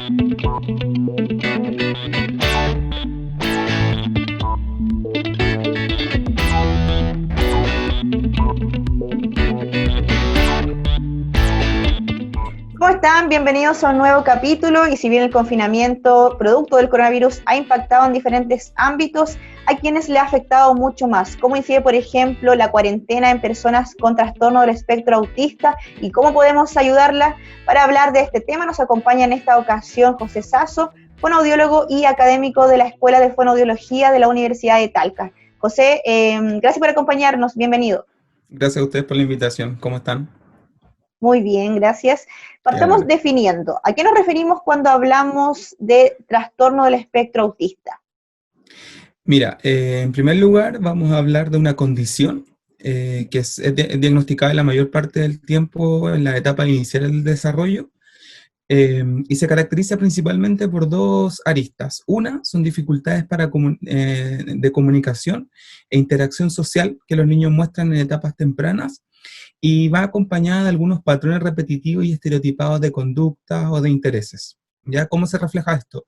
¿Cómo están? Bienvenidos a un nuevo capítulo. Y si bien el confinamiento producto del coronavirus ha impactado en diferentes ámbitos, hay quienes le ha afectado mucho más. ¿Cómo incide, por ejemplo, la cuarentena en personas con trastorno del espectro autista y cómo podemos ayudarlas? Para hablar de este tema nos acompaña en esta ocasión José Sasso, fonoaudiólogo y académico de la Escuela de Fonoaudiología de la Universidad de Talca. José, gracias por acompañarnos. Bienvenido. Gracias a ustedes por la invitación. ¿Cómo están? Muy bien, gracias. Ya, Partamos vale. definiendo. ¿A qué nos referimos cuando hablamos de trastorno del espectro autista? Mira, en primer lugar vamos a hablar de una condición que es diagnosticada la mayor parte del tiempo en la etapa inicial del desarrollo y se caracteriza principalmente por dos aristas. Una son dificultades de comunicación e interacción social que los niños muestran en etapas tempranas y va acompañada de algunos patrones repetitivos y estereotipados de conducta o de intereses. ¿Ya? ¿Cómo se refleja esto?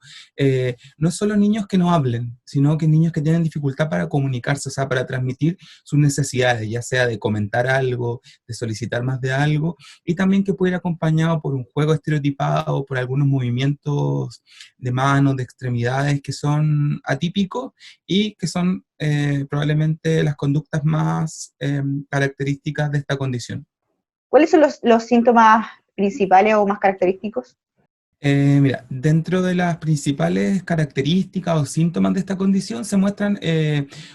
No solo niños que no hablen, sino que niños que tienen dificultad para comunicarse, o sea, para transmitir sus necesidades, ya sea de comentar algo, de solicitar más de algo, y también que puede ir acompañado por un juego estereotipado, por algunos movimientos de manos, de extremidades que son atípicos y que son probablemente las conductas más características de esta condición. ¿Cuáles son los síntomas principales o más característicos? Mira, dentro de las principales características o síntomas de esta condición se muestran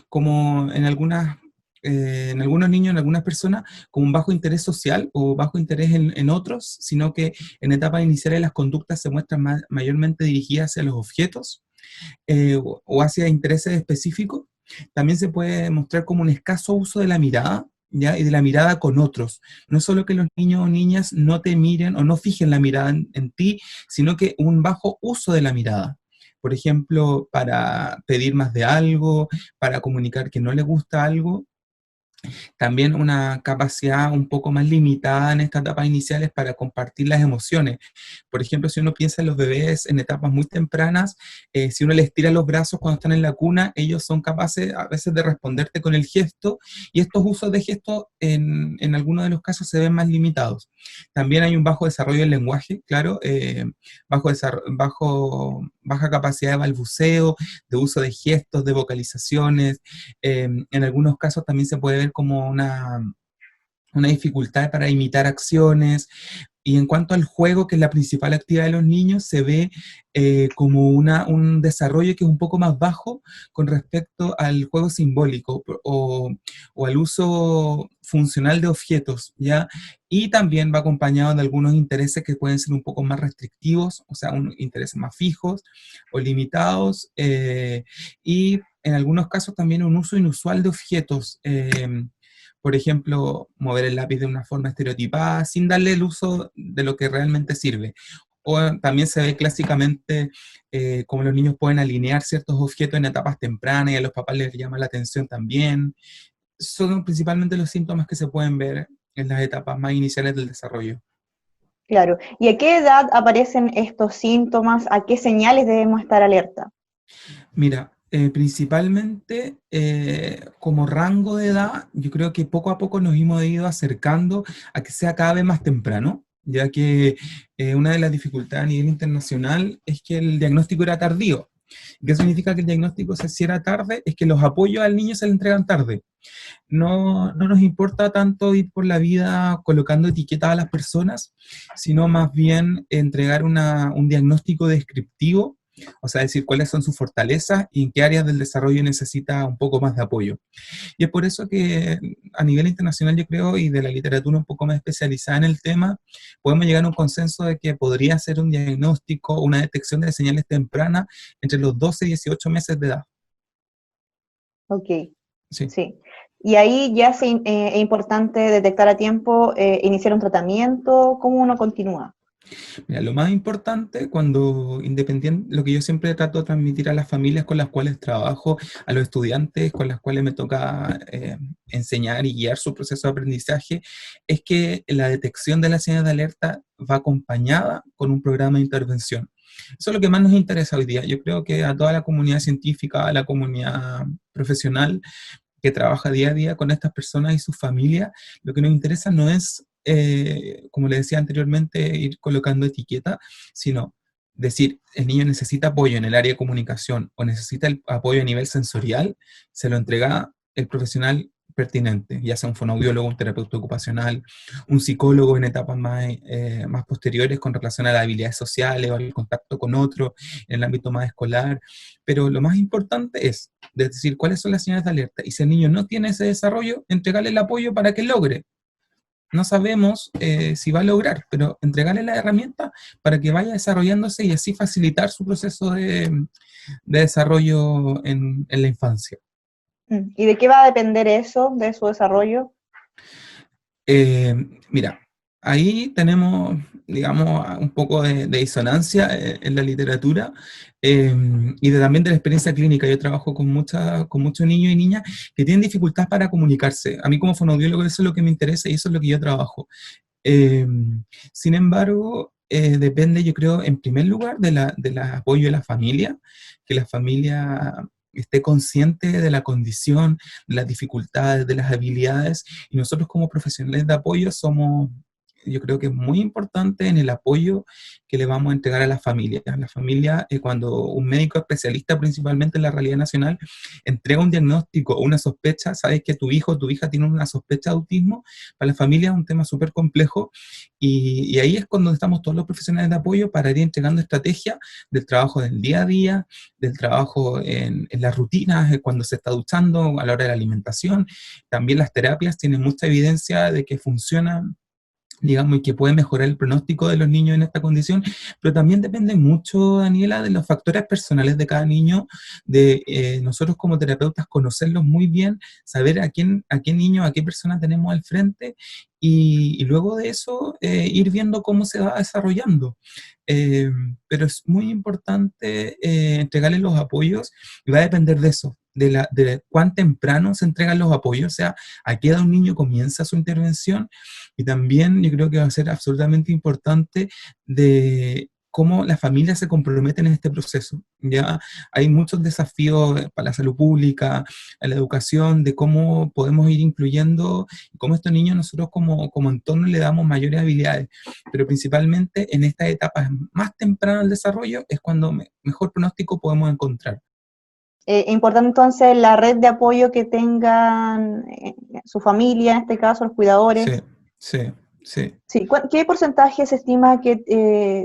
como en algunos niños, en algunas personas, como un bajo interés social o bajo interés en otros, sino que en etapas iniciales las conductas se muestran mayormente dirigidas hacia los objetos o hacia intereses específicos. También se puede mostrar como un escaso uso de la mirada, ¿ya? Y de la mirada con otros. No es solo que los niños o niñas no te miren o no fijen la mirada en ti, sino que un bajo uso de la mirada. Por ejemplo, para pedir más de algo, para comunicar que no le gusta algo. También una capacidad un poco más limitada en estas etapas iniciales para compartir las emociones. Por ejemplo, si uno piensa en los bebés en etapas muy tempranas, si uno les tira los brazos cuando están en la cuna, ellos son capaces a veces de responderte con el gesto, y estos usos de gesto en algunos de los casos se ven más limitados. También hay un bajo desarrollo del lenguaje, claro, baja capacidad de balbuceo, de uso de gestos, de vocalizaciones. En algunos casos también se puede ver como una dificultad para imitar acciones. Y en cuanto al juego, que es la principal actividad de los niños, se ve como un desarrollo que es un poco más bajo con respecto al juego simbólico o al uso funcional de objetos, ¿ya? Y también va acompañado de algunos intereses que pueden ser un poco más restrictivos, o sea, intereses más fijos o limitados, y en algunos casos también un uso inusual de objetos. Por ejemplo, mover el lápiz de una forma estereotipada sin darle el uso de lo que realmente sirve. O también se ve clásicamente cómo los niños pueden alinear ciertos objetos en etapas tempranas y a los papás les llama la atención también. Son principalmente los síntomas que se pueden ver en las etapas más iniciales del desarrollo. Claro. ¿Y a qué edad aparecen estos síntomas? ¿A qué señales debemos estar alerta? Mira, principalmente como rango de edad, yo creo que poco a poco nos hemos ido acercando a que sea cada vez más temprano, ya que una de las dificultades a nivel internacional es que el diagnóstico era tardío. ¿Qué significa que el diagnóstico se hiciera tarde? Es que los apoyos al niño se le entregan tarde. No nos importa tanto ir por la vida colocando etiquetas a las personas, sino más bien entregar un diagnóstico descriptivo, o sea, decir cuáles son sus fortalezas y en qué áreas del desarrollo necesita un poco más de apoyo. Y es por eso que a nivel internacional, yo creo, y de la literatura un poco más especializada en el tema, podemos llegar a un consenso de que podría ser un diagnóstico, una detección de señales tempranas entre los 12 y 18 meses de edad. Ok, Sí. sí. Y ahí ya es importante detectar a tiempo, iniciar un tratamiento. ¿Cómo uno continúa? Mira, lo más importante cuando independiente, lo que yo siempre trato de transmitir a las familias con las cuales trabajo, a los estudiantes con las cuales me toca enseñar y guiar su proceso de aprendizaje, es que la detección de las señales de alerta va acompañada con un programa de intervención. Eso es lo que más nos interesa hoy día. Yo creo que a toda la comunidad científica, a la comunidad profesional que trabaja día a día con estas personas y sus familias, lo que nos interesa no es, como le decía anteriormente, ir colocando etiquetas, sino decir, el niño necesita apoyo en el área de comunicación o necesita el apoyo a nivel sensorial, se lo entrega el profesional pertinente, ya sea un fonoaudiólogo, un terapeuta ocupacional, un psicólogo en etapas más posteriores con relación a las habilidades sociales o al contacto con otros, en el ámbito más escolar. Pero lo más importante es decir cuáles son las señales de alerta, y si el niño no tiene ese desarrollo, entregarle el apoyo para que logre. No sabemos si va a lograr, pero entregarle la herramienta para que vaya desarrollándose y así facilitar su proceso de desarrollo en la infancia. ¿Y de qué va a depender eso, de su desarrollo? Mira, ahí tenemos, digamos, un poco de disonancia en la literatura, y también de la experiencia clínica. Yo trabajo con muchos niños y niñas que tienen dificultad para comunicarse. A mí como fonoaudiólogo eso es lo que me interesa y eso es lo que yo trabajo. Eh, Sin embargo, depende, yo creo, en primer lugar, del apoyo de la familia, que la familia esté consciente de la condición, de las dificultades, de las habilidades, y nosotros como profesionales de apoyo somos, yo creo que es muy importante en el apoyo que le vamos a entregar a las familias. La familia, cuando un médico especialista, principalmente en la realidad nacional, entrega un diagnóstico o una sospecha, sabes que tu hijo o tu hija tiene una sospecha de autismo, para la familia es un tema súper complejo, y ahí es cuando estamos todos los profesionales de apoyo para ir entregando estrategias del trabajo del día a día, del trabajo en las rutinas, cuando se está duchando, a la hora de la alimentación. También las terapias tienen mucha evidencia de que funcionan, digamos, y que puede mejorar el pronóstico de los niños en esta condición, pero también depende mucho, Daniela, de los factores personales de cada niño, de nosotros como terapeutas conocerlos muy bien, saber a qué niño, a qué persona tenemos al frente, y luego de eso ir viendo cómo se va desarrollando. Eh, pero es muy importante entregarle los apoyos, y va a depender de eso, de cuán temprano se entregan los apoyos, o sea, a qué edad un niño comienza su intervención, y también yo creo que va a ser absolutamente importante de cómo las familias se comprometen en este proceso. Ya hay muchos desafíos para la salud pública, a la educación, de cómo podemos ir incluyendo, cómo a estos niños nosotros como entorno le damos mayores habilidades, pero principalmente en estas etapas más tempranas del desarrollo es cuando mejor pronóstico podemos encontrar. Importante entonces la red de apoyo que tengan su familia, en este caso los Sí, cuidadores. sí, sí. Sí, ¿qué porcentaje se estima que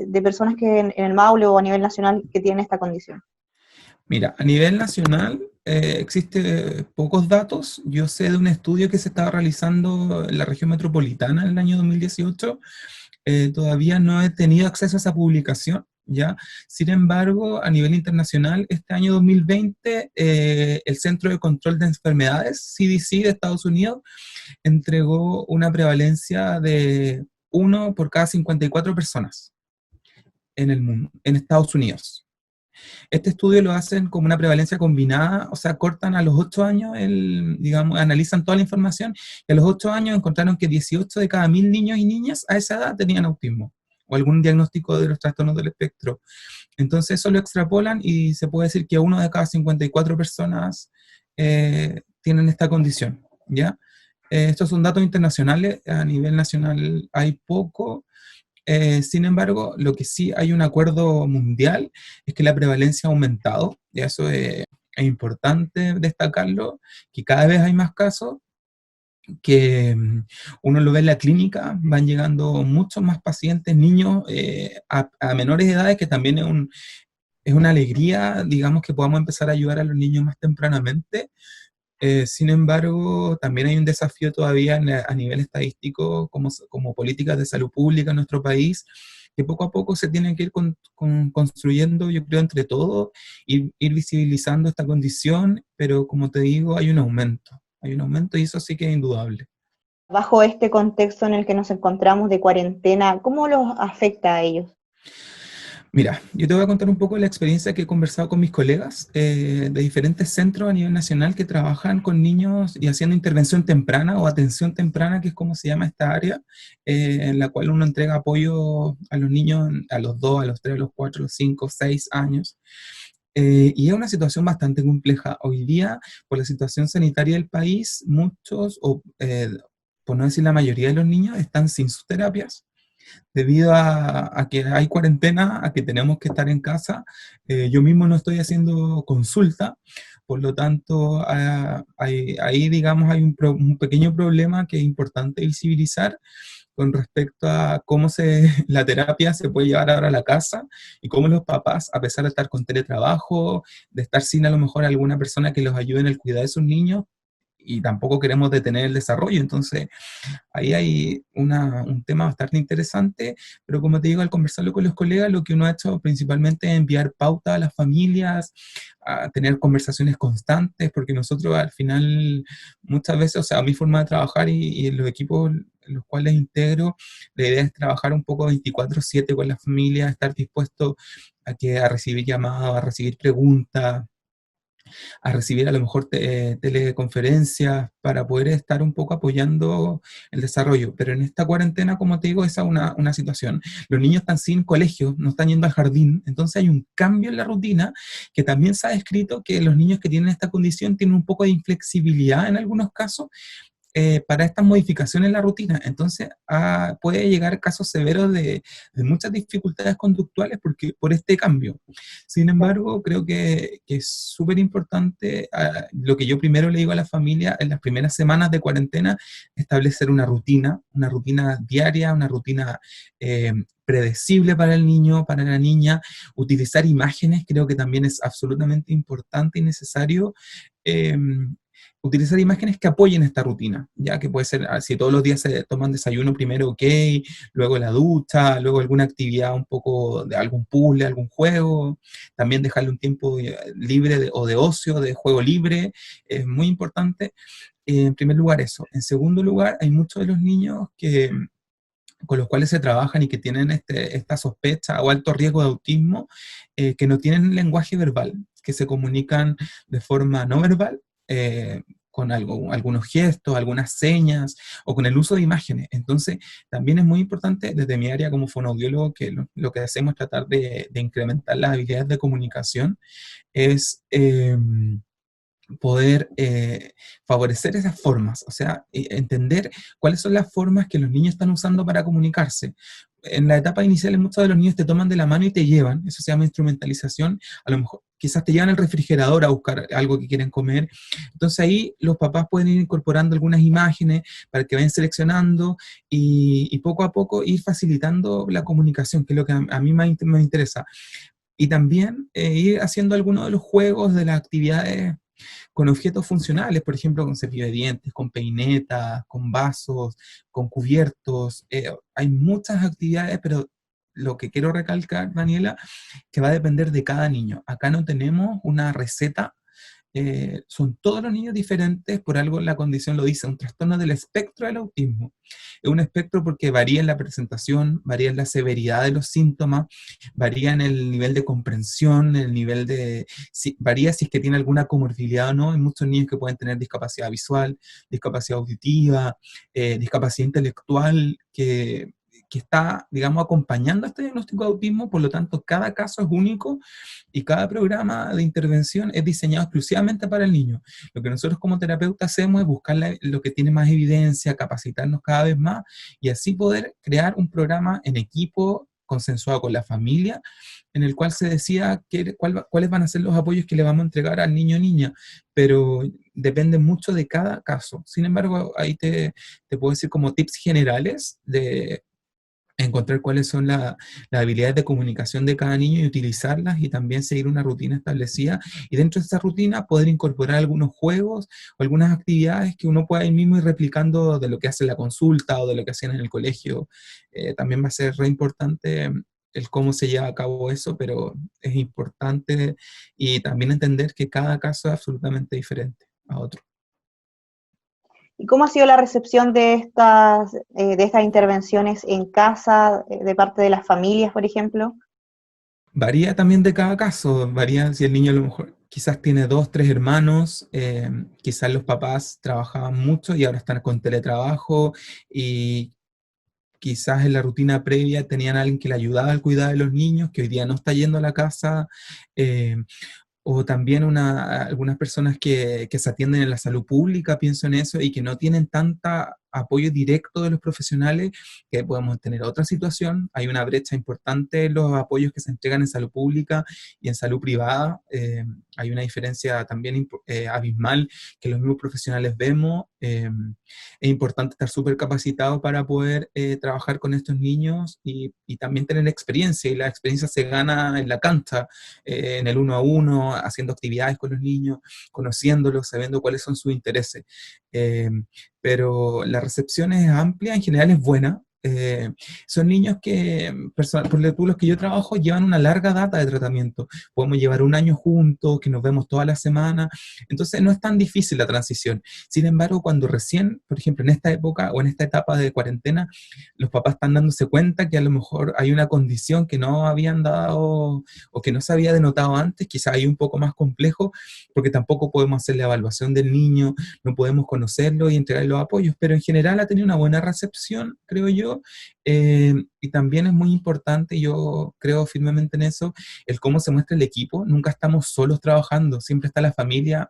de personas que en el Maule o a nivel nacional que tienen esta condición? Mira, a nivel nacional existe pocos datos. Yo sé de un estudio que se estaba realizando en la región metropolitana en el año 2018. Todavía no he tenido acceso a esa publicación, ¿ya? Sin embargo, a nivel internacional, este año 2020, el Centro de Control de Enfermedades, CDC de Estados Unidos, entregó una prevalencia de 1 por cada 54 personas en el mundo, en Estados Unidos. Este estudio lo hacen como una prevalencia combinada, o sea, cortan a los 8 años, digamos, analizan toda la información, y a los 8 años encontraron que 18 de cada 1000 niños y niñas a esa edad tenían autismo o algún diagnóstico de los trastornos del espectro. Entonces eso lo extrapolan y se puede decir que 1 de cada 54 personas tienen esta condición, ¿ya? Estos son datos internacionales, a nivel nacional hay poco. Sin embargo, lo que sí hay un acuerdo mundial es que la prevalencia ha aumentado, y eso es importante destacarlo, que cada vez hay más casos, que uno lo ve en la clínica, van llegando muchos más pacientes, niños a menores edades, que también es una alegría, digamos, que podamos empezar a ayudar a los niños más tempranamente. Sin embargo, también hay un desafío todavía a nivel estadístico como políticas de salud pública en nuestro país, que poco a poco se tienen que ir construyendo, yo creo, entre todos, ir visibilizando esta condición, pero como te digo, hay un aumento y eso sí que es indudable. Bajo este contexto en el que nos encontramos de cuarentena, ¿cómo los afecta a ellos? Mira, yo te voy a contar un poco la experiencia que he conversado con mis colegas de diferentes centros a nivel nacional que trabajan con niños y haciendo intervención temprana o atención temprana, que es como se llama esta área, en la cual uno entrega apoyo a los niños a los 2, a los 3, a los 4, a los 5, 6 años. Y es una situación bastante compleja. Hoy día, por la situación sanitaria del país, muchos, o por no decir la mayoría de los niños, están sin sus terapias debido a que hay cuarentena, a que tenemos que estar en casa. Yo mismo no estoy haciendo consulta, por lo tanto, ahí, digamos, hay un pequeño problema que es importante visibilizar con respecto a cómo la terapia se puede llevar ahora a la casa y cómo los papás, a pesar de estar con teletrabajo, de estar sin a lo mejor alguna persona que los ayude en el cuidado de sus niños, y tampoco queremos detener el desarrollo. Entonces, ahí hay un tema bastante interesante, pero como te digo, al conversarlo con los colegas, lo que uno ha hecho principalmente es enviar pauta a las familias, a tener conversaciones constantes, porque nosotros al final, muchas veces, o sea, mi forma de trabajar y en los equipos en los cuales integro, la idea es trabajar un poco 24/7 con las familias, estar dispuesto a recibir llamadas, a recibir preguntas, a recibir a lo mejor teleconferencias para poder estar un poco apoyando el desarrollo. Pero en esta cuarentena, como te digo, esa es una situación. Los niños están sin colegio, no están yendo al jardín, entonces hay un cambio en la rutina que también se ha descrito que los niños que tienen esta condición tienen un poco de inflexibilidad en algunos casos para estas modificaciones en la rutina. Entonces, puede llegar casos severos de muchas dificultades conductuales por este cambio. Sin embargo, creo que es súper importante lo que yo primero le digo a la familia en las primeras semanas de cuarentena, establecer una rutina diaria, una rutina predecible para el niño, para la niña, utilizar imágenes, creo que también es absolutamente importante y necesario. eh, Utilizar imágenes que apoyen esta rutina, ya que puede ser, si todos los días se toman desayuno primero, ok, luego la ducha, luego alguna actividad un poco de algún puzzle, algún juego, también dejarle un tiempo libre o de ocio, de juego libre, es muy importante. En primer lugar eso. En segundo lugar, hay muchos de los niños con los cuales se trabajan y que tienen esta sospecha o alto riesgo de autismo, que no tienen lenguaje verbal, que se comunican de forma no verbal, con algunos gestos, algunas señas o con el uso de imágenes. Entonces, también es muy importante desde mi área como fonoaudiólogo que lo que hacemos es tratar de incrementar las habilidades de comunicación, es poder favorecer esas formas, o sea, entender cuáles son las formas que los niños están usando para comunicarse. En la etapa inicial, muchos de los niños te toman de la mano y te llevan, eso se llama instrumentalización, a lo mejor quizás te llevan al refrigerador a buscar algo que quieren comer, entonces ahí los papás pueden ir incorporando algunas imágenes para que vayan seleccionando y poco a poco ir facilitando la comunicación, que es lo que a mí me interesa. Y también ir haciendo algunos de los juegos, de las actividades con objetos funcionales, por ejemplo, con cepillo de dientes, con peinetas, con vasos, con cubiertos. Hay muchas actividades, pero lo que quiero recalcar, Daniela, que va a depender de cada niño. Acá no tenemos una receta, son todos los niños diferentes, por algo la condición lo dice, un trastorno del espectro del autismo. Es un espectro porque varía en la presentación, varía en la severidad de los síntomas, varía en el nivel de comprensión, en el nivel varía si es que tiene alguna comorbilidad o no. Hay muchos niños que pueden tener discapacidad visual, discapacidad auditiva, discapacidad intelectual, que está, digamos, acompañando a este diagnóstico de autismo. Por lo tanto, cada caso es único y cada programa de intervención es diseñado exclusivamente para el niño. Lo que nosotros como terapeutas hacemos es buscar lo que tiene más evidencia, capacitarnos cada vez más y así poder crear un programa en equipo consensuado con la familia, en el cual se decía cuáles van a ser los apoyos que le vamos a entregar al niño o niña, pero depende mucho de cada caso. Sin embargo, ahí te puedo decir como tips generales de encontrar cuáles son las habilidades de comunicación de cada niño y utilizarlas y también seguir una rutina establecida y dentro de esa rutina poder incorporar algunos juegos o algunas actividades que uno pueda ahí mismo ir replicando de lo que hace en la consulta o de lo que hacían en el colegio. También va a ser re importante el cómo se lleva a cabo eso, pero es importante y también entender que cada caso es absolutamente diferente a otro. ¿Y cómo ha sido la recepción de estas intervenciones en casa, de parte de las familias, por ejemplo? Varía también de cada caso, varía si el niño a lo mejor quizás tiene dos, tres hermanos, quizás los papás trabajaban mucho y ahora están con teletrabajo y quizás en la rutina previa tenían a alguien que le ayudaba al cuidado de los niños, que hoy día no está yendo a la casa, eh, o también algunas personas que se atienden en la salud pública, pienso en eso, y que no tienen tanta apoyo directo de los profesionales, que podemos tener otra situación. Hay una brecha importante en los apoyos que se entregan en salud pública y en salud privada. Hay una diferencia también abismal que los mismos profesionales vemos. Es importante estar súper capacitado para poder trabajar con estos niños y también tener experiencia, y la experiencia se gana en la cancha, en el uno a uno, haciendo actividades con los niños, conociéndolos, sabiendo cuáles son sus intereses. Eh, pero la recepción es amplia, en general es buena. Son niños que, por los que yo trabajo, llevan una larga data de tratamiento. Podemos llevar un año juntos, que nos vemos toda la semana, entonces no es tan difícil la transición. Sin embargo, cuando recién, por ejemplo, en esta época o en esta etapa de cuarentena, los papás están dándose cuenta que a lo mejor hay una condición que no habían dado o que no se había denotado antes, quizá hay un poco más complejo, porque tampoco podemos hacer la evaluación del niño, no podemos conocerlo y entregarle los apoyos, pero en general ha tenido una buena recepción, creo yo, y también es muy importante, yo creo firmemente en eso, el cómo se muestra el equipo. Nunca estamos solos trabajando, siempre está la familia.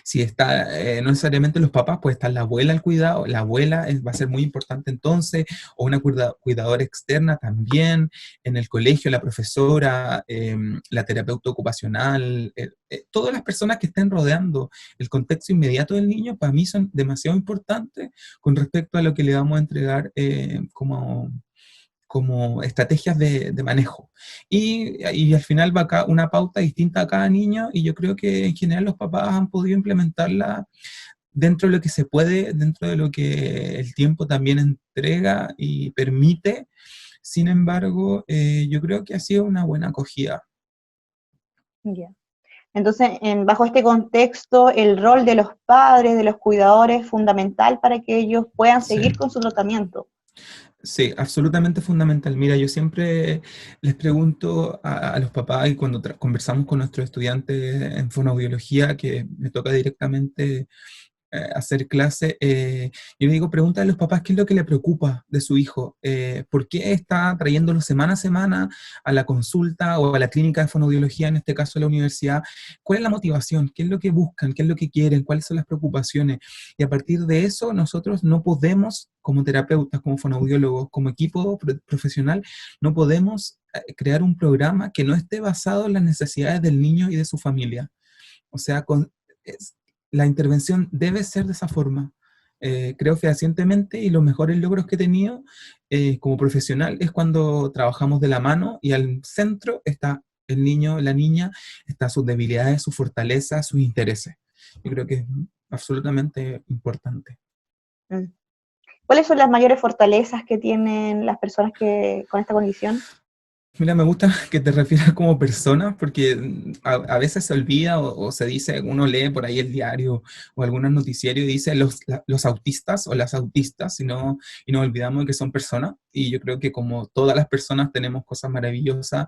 Si está, no necesariamente los papás, puede estar la abuela al cuidado, la abuela va a ser muy importante entonces, o una cuidadora externa también, en el colegio, la profesora, la terapeuta ocupacional, todas las personas que estén rodeando el contexto inmediato del niño, para mí son demasiado importantes con respecto a lo que le vamos a entregar como estrategias de manejo. Y al final va acá una pauta distinta a cada niño, y yo creo que en general los papás han podido implementarla dentro de lo que se puede, dentro de lo que el tiempo también entrega y permite. Sin embargo, yo creo que ha sido una buena acogida. Ya. Entonces, bajo este contexto, el rol de los padres, de los cuidadores, es fundamental para que ellos puedan Sí. seguir con su tratamiento. Sí, absolutamente fundamental. Mira, yo siempre les pregunto a los papás, y cuando conversamos con nuestros estudiantes en fonoaudiología, que me toca directamente hacer clase, yo le digo, pregúntale a los papás qué es lo que le preocupa de su hijo, por qué está trayéndolo semana a semana a la consulta o a la clínica de fonoaudiología, en este caso a la universidad, cuál es la motivación, qué es lo que buscan, qué es lo que quieren, cuáles son las preocupaciones, y a partir de eso nosotros no podemos, como terapeutas, como fonoaudiólogos, como equipo profesional, no podemos crear un programa que no esté basado en las necesidades del niño y de su familia. O sea, es, la intervención debe ser de esa forma. Creo fehacientemente, y los mejores logros que he tenido como profesional es cuando trabajamos de la mano y al centro está el niño, la niña, está sus debilidades, sus fortalezas, sus intereses. Yo creo que es absolutamente importante. ¿Cuáles son las mayores fortalezas que tienen las personas con esta condición? Mira, me gusta que te refieras como persona, porque a veces se olvida o se dice, uno lee por ahí el diario o algunos noticiarios y dice los autistas o las autistas, y nos olvidamos de que son personas. Y yo creo que como todas las personas tenemos cosas maravillosas,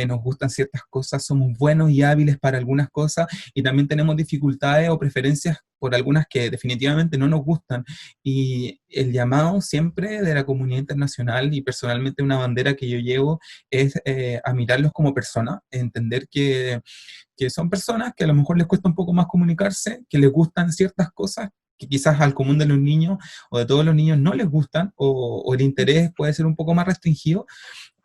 nos gustan ciertas cosas, somos buenos y hábiles para algunas cosas, y también tenemos dificultades o preferencias por algunas que definitivamente no nos gustan. Y el llamado siempre de la comunidad internacional, y personalmente una bandera que yo llevo, es a mirarlos como personas, entender que son personas que a lo mejor les cuesta un poco más comunicarse, que les gustan ciertas cosas que quizás al común de los niños o de todos los niños no les gustan, o el interés puede ser un poco más restringido,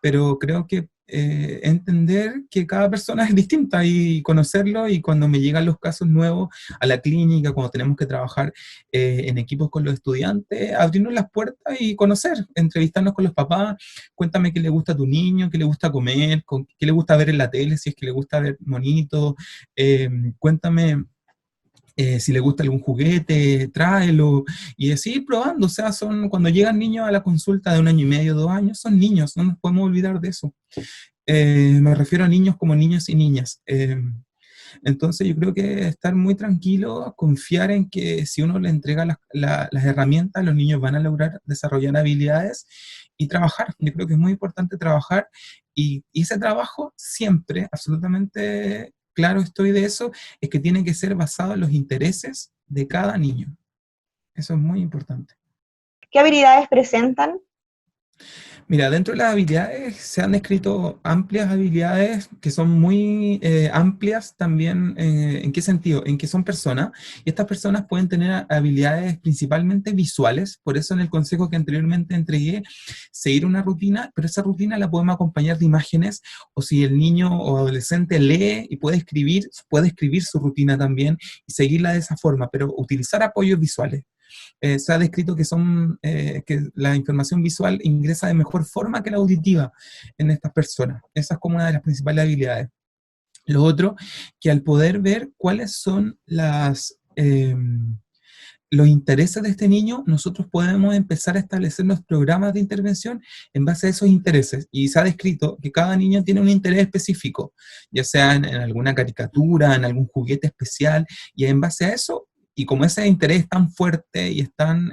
pero creo que entender que cada persona es distinta y conocerlo, y cuando me llegan los casos nuevos a la clínica, cuando tenemos que trabajar en equipos con los estudiantes, abrirnos las puertas y conocer, entrevistarnos con los papás, cuéntame qué le gusta a tu niño, qué le gusta comer, qué le gusta ver en la tele, si es que le gusta ver monitos, cuéntame si le gusta algún juguete, tráelo, y decir probando. O sea, cuando llegan niños a la consulta de 1 año y medio, 2 años, son niños, no nos podemos olvidar de eso. Me refiero a niños como niños y niñas. Entonces yo creo que estar muy tranquilo, confiar en que si uno le entrega las herramientas, los niños van a lograr desarrollar habilidades, y trabajar. Yo creo que es muy importante trabajar y ese trabajo siempre, absolutamente claro estoy de eso, es que tiene que ser basado en los intereses de cada niño. Eso es muy importante. ¿Qué habilidades presentan? Mira, dentro de las habilidades se han descrito amplias habilidades que son muy amplias también. ¿En qué sentido? En que son personas y estas personas pueden tener habilidades principalmente visuales. Por eso en el consejo que anteriormente entregué, seguir una rutina, pero esa rutina la podemos acompañar de imágenes, o si el niño o adolescente lee y puede escribir su rutina también y seguirla de esa forma, pero utilizar apoyos visuales. Se ha descrito que la información visual ingresa de mejor forma que la auditiva en estas personas. Esa es como una de las principales habilidades. Lo otro, que al poder ver cuáles son los intereses de este niño, nosotros podemos empezar a establecer los programas de intervención en base a esos intereses. Y se ha descrito que cada niño tiene un interés específico, ya sea en alguna caricatura, en algún juguete especial, y en base a eso, y como ese interés es tan fuerte y es tan,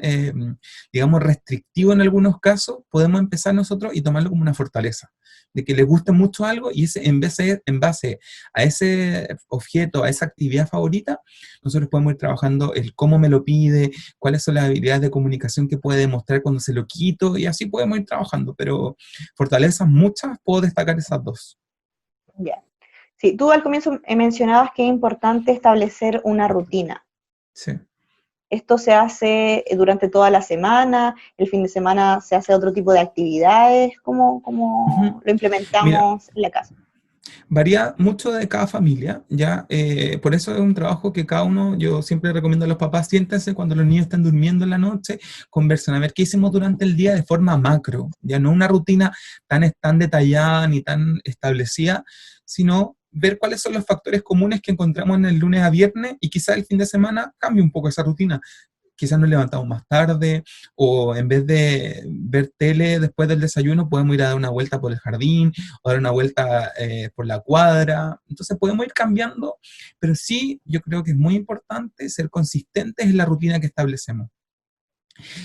digamos, restrictivo en algunos casos, podemos empezar nosotros y tomarlo como una fortaleza, de que le guste mucho algo y ese, en base a ese objeto, a esa actividad favorita, nosotros podemos ir trabajando el cómo me lo pide, cuáles son las habilidades de comunicación que puede demostrar cuando se lo quito, y así podemos ir trabajando, pero fortalezas muchas, puedo destacar esas dos. Ya. Sí, tú al comienzo mencionabas que es importante establecer una rutina. Sí. Esto se hace durante toda la semana, el fin de semana se hace otro tipo de actividades, ¿cómo Ujú. lo Mira, implementamos en la casa? varía mucho de cada familia, ¿ya? Por eso es un trabajo que cada uno, yo siempre recomiendo a los papás, siéntense cuando los niños están durmiendo en la noche, conversen a ver qué hicimos durante el día de forma macro, ya no una rutina tan detallada ni tan establecida, sino ver cuáles son los factores comunes que encontramos en el lunes a viernes y quizá el fin de semana cambie un poco esa rutina. Quizás nos levantamos más tarde, o en vez de ver tele después del desayuno, podemos ir a dar una vuelta por el jardín, o dar una vuelta por la cuadra. Entonces podemos ir cambiando, pero sí, yo creo que es muy importante ser consistentes en la rutina que establecemos.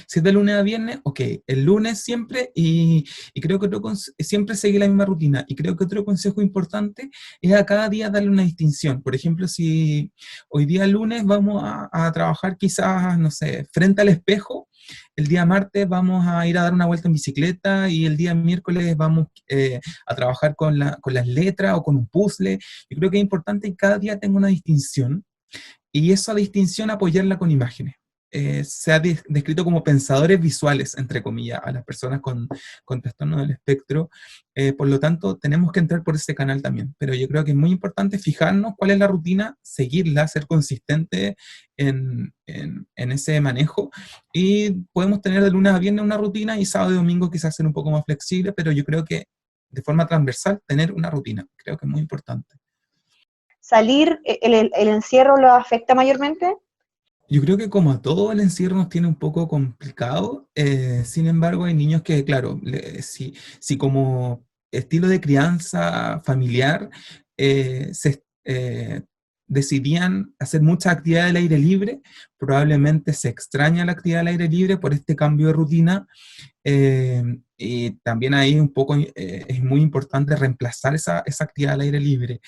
Si es de lunes a viernes, ok, el lunes siempre, y creo que siempre seguir la misma rutina. Y creo que otro consejo importante es a cada día darle una distinción. Por ejemplo, si hoy día lunes vamos a trabajar quizás, no sé, frente al espejo, el día martes vamos a ir a dar una vuelta en bicicleta y el día miércoles vamos a trabajar con las letras o con un puzzle. Yo creo que es importante que cada día tenga una distinción y esa distinción apoyarla con imágenes. Se ha descrito como pensadores visuales, entre comillas, a las personas con trastorno del espectro. Por lo tanto, tenemos que entrar por ese canal también. Pero yo creo que es muy importante fijarnos cuál es la rutina, seguirla, ser consistente en ese manejo. Y podemos tener de lunes a viernes una rutina y sábado y domingo quizás ser un poco más flexible, pero yo creo que de forma transversal tener una rutina. Creo que es muy importante. ¿Salir, el encierro lo afecta mayormente? Yo creo que como a todo el encierro nos tiene un poco complicado, sin embargo hay niños que, claro, si como estilo de crianza familiar decidían hacer mucha actividad al aire libre, probablemente se extraña la actividad al aire libre por este cambio de rutina, y también ahí un poco es muy importante reemplazar esa actividad al aire libre.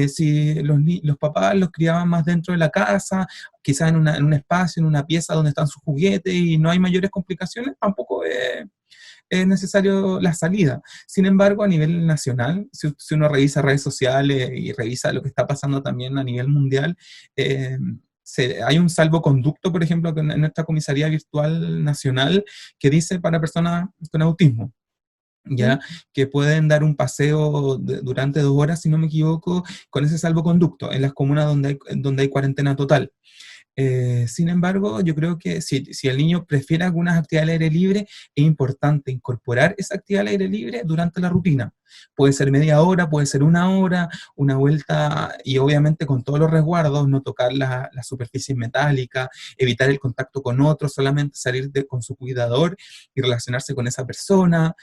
Si los papás los criaban más dentro de la casa, quizás en un espacio, en una pieza donde están sus juguetes y no hay mayores complicaciones, tampoco es necesario la salida. Sin embargo, a nivel nacional, si uno revisa redes sociales y revisa lo que está pasando también a nivel mundial, eh, hay un salvoconducto, por ejemplo, en nuestra comisaría virtual nacional que dice para personas con autismo, ¿Mm? ya que pueden dar un paseo durante 2 horas, si no me equivoco, con ese salvoconducto en las comunas donde hay cuarentena total. Sin embargo, yo creo que si el niño prefiere algunas actividades al aire libre, es importante incorporar esa actividad al aire libre durante la rutina. Puede ser media hora, puede ser una hora, una vuelta, y obviamente con todos los resguardos, no tocar las superficies metálicas, evitar el contacto con otros, solamente salir con su cuidador y relacionarse con esa persona.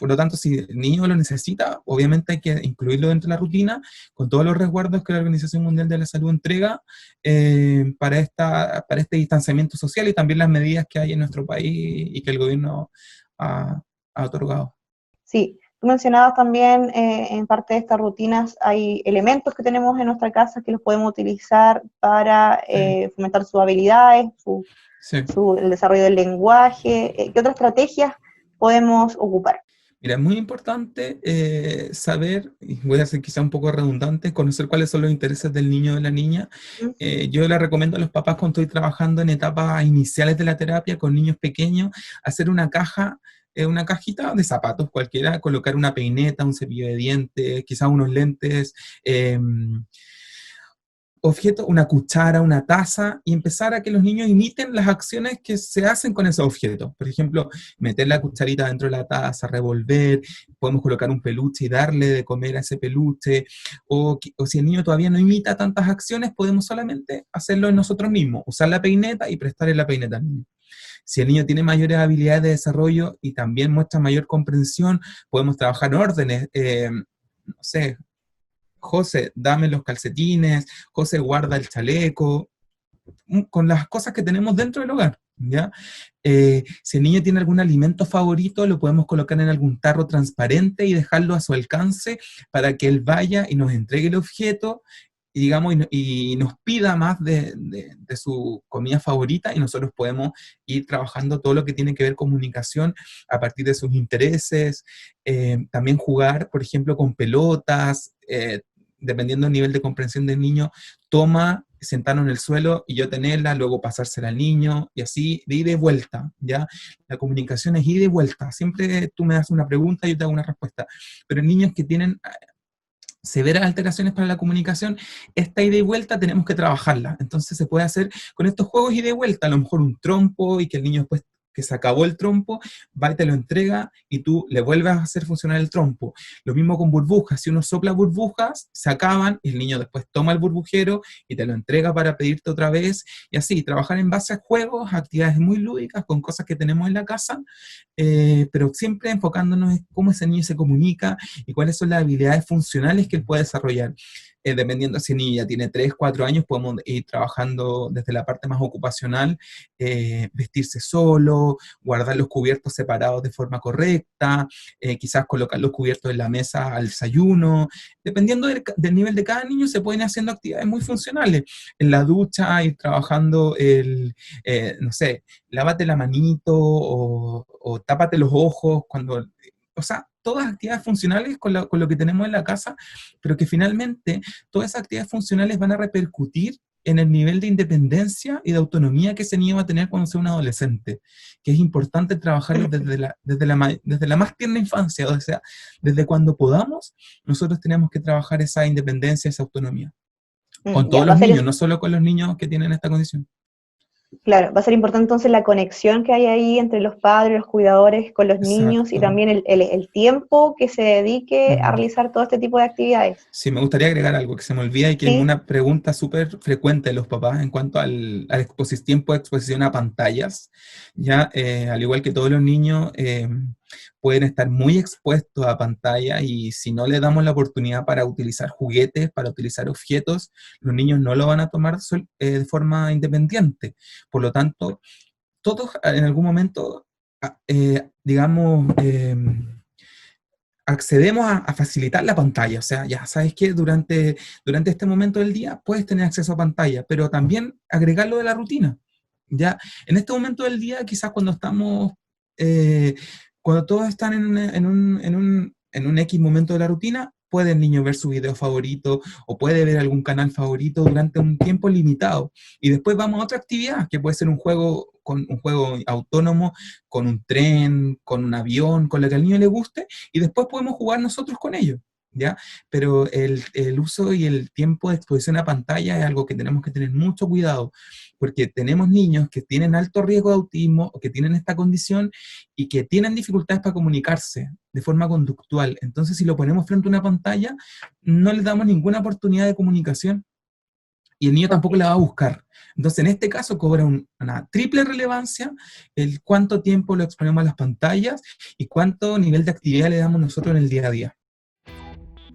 Por lo tanto, si el niño lo necesita, obviamente hay que incluirlo dentro de la rutina, con todos los resguardos que la Organización Mundial de la Salud entrega para este distanciamiento social y también las medidas que hay en nuestro país y que el gobierno ha, ha otorgado. Sí, tú mencionabas también en parte de estas rutinas hay elementos que tenemos en nuestra casa que los podemos utilizar para Sí, fomentar sus habilidades, sí. el desarrollo del lenguaje. ¿Qué otras estrategias podemos ocupar? Mira, es muy importante saber, y voy a ser quizá un poco redundante, conocer cuáles son los intereses del niño o de la niña. ¿Mm? Yo le recomiendo a los papás cuando estoy trabajando en etapas iniciales de la terapia con niños pequeños, hacer una cajita de zapatos cualquiera, colocar una peineta, un cepillo de dientes, quizás unos lentes, objetos, una cuchara, una taza, y empezar a que los niños imiten las acciones que se hacen con esos objetos. Por ejemplo, meter la cucharita dentro de la taza, revolver, podemos colocar un peluche y darle de comer a ese peluche, o si el niño todavía no imita tantas acciones, podemos solamente hacerlo en nosotros mismos, usar la peineta y prestarle la peineta al niño. Si el niño tiene mayores habilidades de desarrollo y también muestra mayor comprensión, podemos trabajar órdenes, no sé, José, dame los calcetines, José, guarda el chaleco, con las cosas que tenemos dentro del hogar, ¿ya? Si el niño tiene algún alimento favorito, lo podemos colocar en algún tarro transparente y dejarlo a su alcance para que él vaya y nos entregue el objeto, y, digamos, y nos pida más de su comida favorita, y nosotros podemos ir trabajando todo lo que tiene que ver comunicación a partir de sus intereses, también jugar, por ejemplo, con pelotas, dependiendo del nivel de comprensión del niño, toma, sentarnos en el suelo y yo tenerla, luego pasársela al niño, y así de ida y vuelta, ¿ya? La comunicación es ida y vuelta, siempre tú me das una pregunta y yo te hago una respuesta, pero en niños que tienen severas alteraciones para la comunicación, esta ida y vuelta tenemos que trabajarla. Entonces se puede hacer con estos juegos ida y vuelta, a lo mejor un trompo y que el niño después que se acabó el trompo, va y te lo entrega y tú le vuelves a hacer funcionar el trompo. Lo mismo con burbujas, si uno sopla burbujas, se acaban y el niño después toma el burbujero y te lo entrega para pedirte otra vez, y así, trabajar en base a juegos, actividades muy lúdicas con cosas que tenemos en la casa, pero siempre enfocándonos en cómo ese niño se comunica y cuáles son las habilidades funcionales que él puede desarrollar. Dependiendo si el niño ya tiene 3 4 años, podemos ir trabajando desde la parte más ocupacional, vestirse solo, guardar los cubiertos separados de forma correcta, quizás colocar los cubiertos en la mesa al desayuno. Dependiendo del nivel de cada niño, se pueden ir haciendo actividades muy funcionales. En la ducha, ir trabajando no sé, lávate la manito o tápate los ojos cuando, o sea, todas actividades funcionales con lo que tenemos en la casa, pero que finalmente todas esas actividades funcionales van a repercutir en el nivel de independencia y de autonomía que ese niño va a tener cuando sea un adolescente, que es importante trabajarlo desde la más tierna infancia, o sea, desde cuando podamos, nosotros tenemos que trabajar esa independencia, esa autonomía, con Ya, todos los niños, no solo con los niños que tienen esta condición. claro, va a ser importante entonces la conexión que hay ahí entre los padres, los cuidadores con los niños y Exacto. también el tiempo que se dedique a Mm. realizar todo este tipo de actividades. Sí, me gustaría agregar algo que se me olvida y que es Sí, una pregunta súper frecuente de los papás en cuanto al tiempo de exposición a pantallas. Ya, al igual que todos los niños, pueden estar muy expuestos a pantalla, y si no le damos la oportunidad para utilizar juguetes, para utilizar objetos, los niños no lo van a tomar de forma independiente. Por lo tanto, todos en algún momento, digamos, accedemos a facilitar la pantalla. O sea, ya sabes que durante este momento del día puedes tener acceso a pantalla, pero también agregarlo de la rutina. Ya, en este momento del día, quizás eh, cuando todos están en un X momento de la rutina, puede el niño ver su video favorito o puede ver algún canal favorito durante un tiempo limitado. Y después vamos a otra actividad, que puede ser un juego autónomo, con un tren, con un avión, con lo que al niño le guste, y después podemos jugar nosotros con ellos, ¿ya? Pero el uso y el tiempo de exposición a pantalla es algo que tenemos que tener mucho cuidado, porque tenemos niños que tienen alto riesgo de autismo o que tienen esta condición y que tienen dificultades para comunicarse de forma conductual. Entonces, si lo ponemos frente a una pantalla, no les damos ninguna oportunidad de comunicación. y el niño tampoco la va a buscar. Entonces, en este caso, cobra una triple relevancia el cuánto tiempo lo exponemos a las pantallas y cuánto nivel de actividad le damos nosotros en el día a día.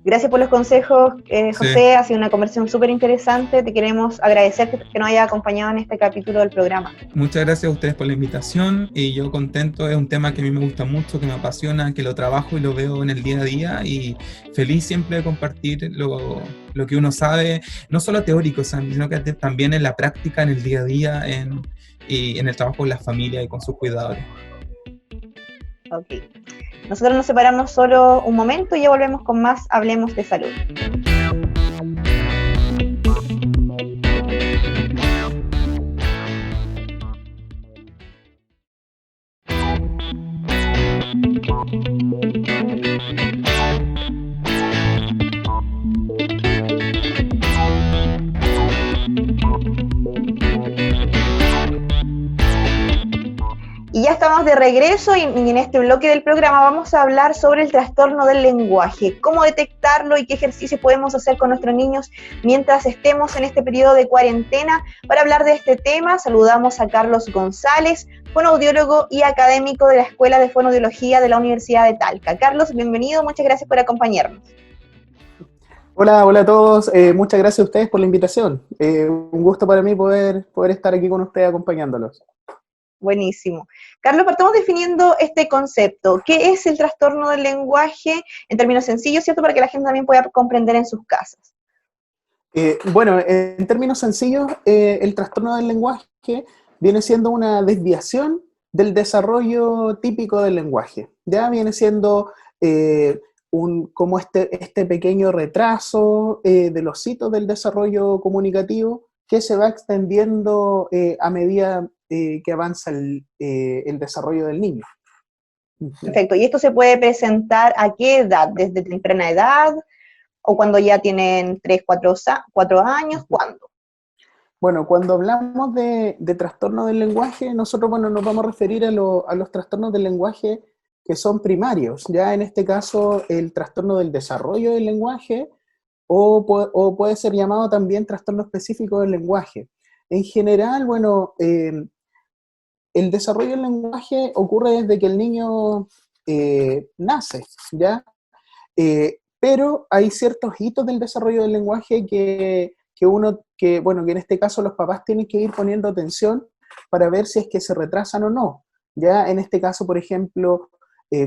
Gracias por los consejos, Sí. José. Ha sido una conversación súper interesante. Te queremos agradecer que nos haya acompañado en este capítulo del programa. Muchas gracias a ustedes por la invitación y yo contento, es un tema que a mí me gusta mucho, que me apasiona, que lo trabajo y lo veo en el día a día y feliz siempre de compartir lo que uno sabe, no solo teórico, sino que también en la práctica, en el día a día, y en el trabajo con las familias y con sus cuidadores. Ok. Nosotros nos separamos solo un momento y ya volvemos con más Hablemos de Salud. Y ya estamos de regreso y en este bloque del programa vamos a hablar sobre el trastorno del lenguaje, cómo detectarlo y qué ejercicios podemos hacer con nuestros niños mientras estemos en este periodo de cuarentena. Para hablar de este tema, saludamos a Carlos González, fonoaudiólogo y académico de la Escuela de Fonoaudiología de la Universidad de Talca. Carlos, bienvenido, muchas gracias por acompañarnos. Hola a todos, muchas gracias a ustedes por la invitación. Un gusto para mí poder estar aquí con ustedes acompañándolos. Buenísimo. Carlos, partamos definiendo este concepto. ¿Qué es el trastorno del lenguaje en términos sencillos, cierto? Para que la gente también pueda comprender en sus casas. Bueno, en términos sencillos, el trastorno del lenguaje viene siendo una desviación del desarrollo típico del lenguaje. Ya viene siendo como este pequeño retraso de los hitos del desarrollo comunicativo que se va extendiendo a medida que avanza el desarrollo del niño. Perfecto. ¿Y esto se puede presentar a qué edad? ¿Desde temprana edad? ¿O cuando ya tienen 3, 4 años? ¿Cuándo? Bueno, cuando hablamos de trastorno del lenguaje, nosotros nos vamos a referir a los trastornos del lenguaje que son primarios. Ya en este caso, el trastorno del desarrollo del lenguaje, o puede ser llamado también trastorno específico del lenguaje. En general, bueno, el desarrollo del lenguaje ocurre desde que el niño nace, ¿ya? Pero hay ciertos hitos del desarrollo del lenguaje que en este caso los papás tienen que ir poniendo atención para ver si es que se retrasan o no. Ya en este caso, por ejemplo,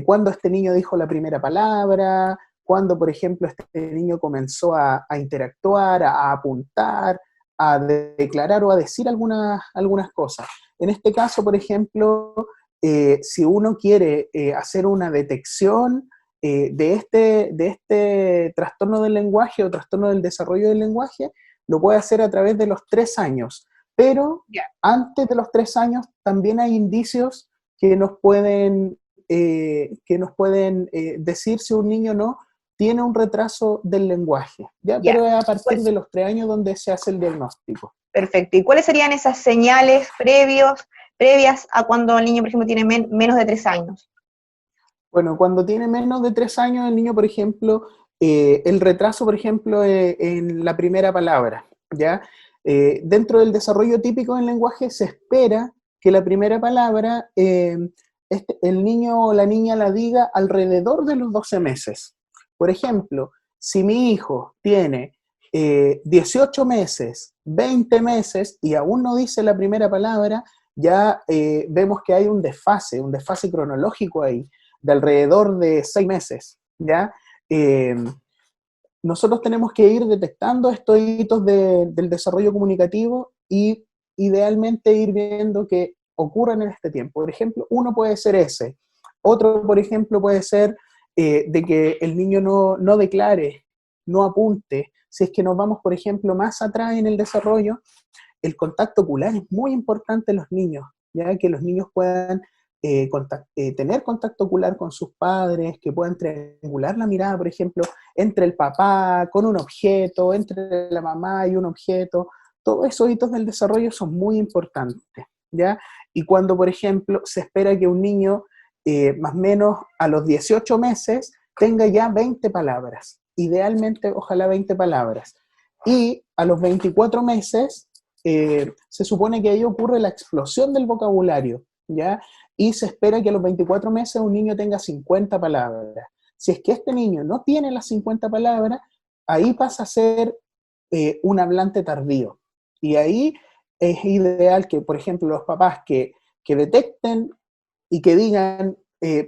cuando este niño dijo la primera palabra, cuando, por ejemplo, este niño comenzó a interactuar, a apuntar, a declarar o a decir algunas cosas. En este caso, por ejemplo, si uno quiere hacer una detección de este trastorno del lenguaje o trastorno del desarrollo del lenguaje, lo puede hacer a través de los 3 años. Pero antes de los 3 años también hay indicios que nos pueden decir si un niño no tiene un retraso del lenguaje, ¿ya? Pero es a partir de los 3 años donde se hace el diagnóstico. Perfecto. ¿Y cuáles serían esas señales previas a cuando el niño, por ejemplo, tiene menos de 3 años? Bueno, cuando tiene menos de 3 años, el niño, por ejemplo, el retraso, por ejemplo, en la primera palabra, ¿ya? Dentro del desarrollo típico del lenguaje se espera que la primera palabra el niño o la niña la diga alrededor de los 12 meses. Por ejemplo, si mi hijo tiene 18 meses, 20 meses y aún no dice la primera palabra, ya vemos que hay un desfase cronológico ahí, de alrededor de 6 meses, ¿ya? Nosotros tenemos que ir detectando estos hitos del desarrollo comunicativo y idealmente ir viendo que ocurran en este tiempo. Por ejemplo, uno puede ser ese. Otro, por ejemplo, puede ser de que el niño no declare, no apunte. Si es que nos vamos, por ejemplo, más atrás en el desarrollo, el contacto ocular es muy importante en los niños, ya que los niños puedan tener contacto ocular con sus padres, que puedan triangular la mirada, por ejemplo, entre el papá con un objeto, entre la mamá y un objeto. Todos esos hitos del desarrollo son muy importantes, ¿ya? Y cuando, por ejemplo, se espera que un niño, más o menos a los 18 meses, tenga ya 20 palabras. Idealmente, ojalá 20 palabras. y a los 24 meses se supone que ahí ocurre la explosión del vocabulario, ¿ya? Y se espera que a los 24 meses un niño tenga 50 palabras. Si es que este niño no tiene las 50 palabras, ahí pasa a ser un hablante tardío. Y ahí es ideal que, por ejemplo, los papás que detecten y que digan,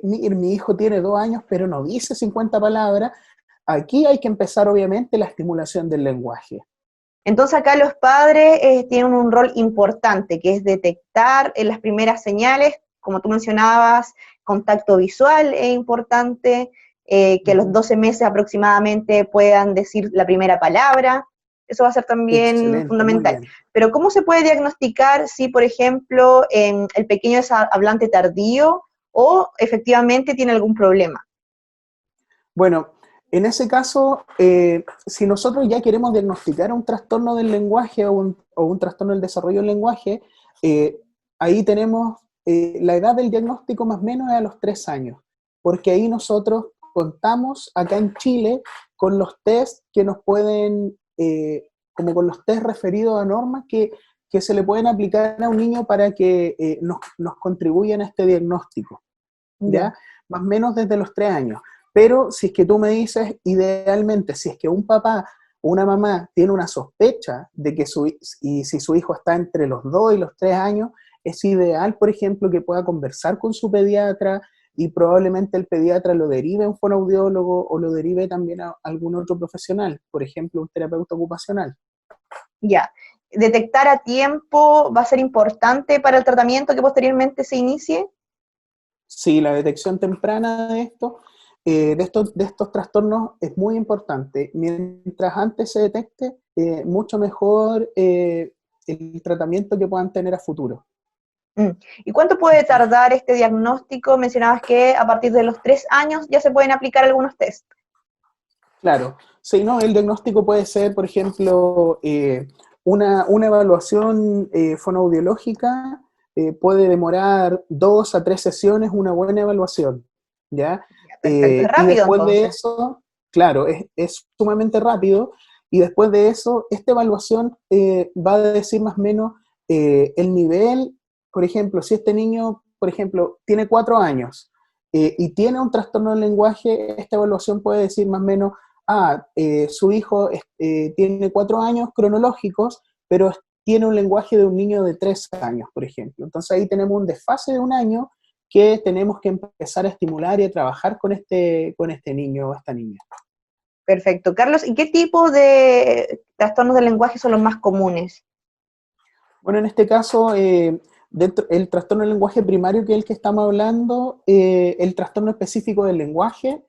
mi hijo tiene 2 años, pero no dice 50 palabras, aquí hay que empezar, obviamente, la estimulación del lenguaje. Entonces acá los padres tienen un rol importante, que es detectar en las primeras señales, como tú mencionabas, contacto visual es importante, que a los 12 meses aproximadamente puedan decir la primera palabra, eso va a ser también Excelente, fundamental. Pero ¿cómo se puede diagnosticar si, por ejemplo, el pequeño es hablante tardío o efectivamente tiene algún problema? Bueno, en ese caso, si nosotros ya queremos diagnosticar un trastorno del lenguaje o un trastorno del desarrollo del lenguaje, ahí tenemos la edad del diagnóstico más o menos es a los 3 años, porque ahí nosotros contamos acá en Chile con los test que nos pueden, como con los test referidos a normas que se le pueden aplicar a un niño para que nos contribuyan a este diagnóstico, ¿ya? Más o menos desde los 3 años. Pero si es que tú me dices, idealmente, si es que un papá o una mamá tiene una sospecha de que y si su hijo está entre los 2 y los 3 años, es ideal, por ejemplo, que pueda conversar con su pediatra y probablemente el pediatra lo derive a un fonoaudiólogo o lo derive también a algún otro profesional, por ejemplo, un terapeuta ocupacional. Ya. ¿Detectar a tiempo va a ser importante para el tratamiento que posteriormente se inicie? Sí, la detección temprana de estos trastornos es muy importante. Mientras antes se detecte, mucho mejor el tratamiento que puedan tener a futuro. ¿Y cuánto puede tardar este diagnóstico? Mencionabas que a partir de los 3 años ya se pueden aplicar algunos test. Claro, sí, no, el diagnóstico puede ser, por ejemplo, una evaluación fonoaudiológica puede demorar 2 a 3 sesiones, una buena evaluación, ¿ya? Ya, perfecto, es Y rápido después de entonces. eso, claro, es sumamente rápido, y después de eso, esta evaluación va a decir más o menos el nivel, por ejemplo, si este niño, por ejemplo, tiene 4 años y tiene un trastorno del lenguaje, esta evaluación puede decir más o menos su hijo tiene 4 años cronológicos, pero tiene un lenguaje de un niño de 3 años, por ejemplo. Entonces ahí tenemos un desfase de 1 año que tenemos que empezar a estimular y a trabajar con este niño o esta niña. Perfecto. Carlos, ¿y qué tipo de trastornos del lenguaje son los más comunes? Bueno, en este caso, el trastorno del lenguaje primario, que es el que estamos hablando, el trastorno específico del lenguaje,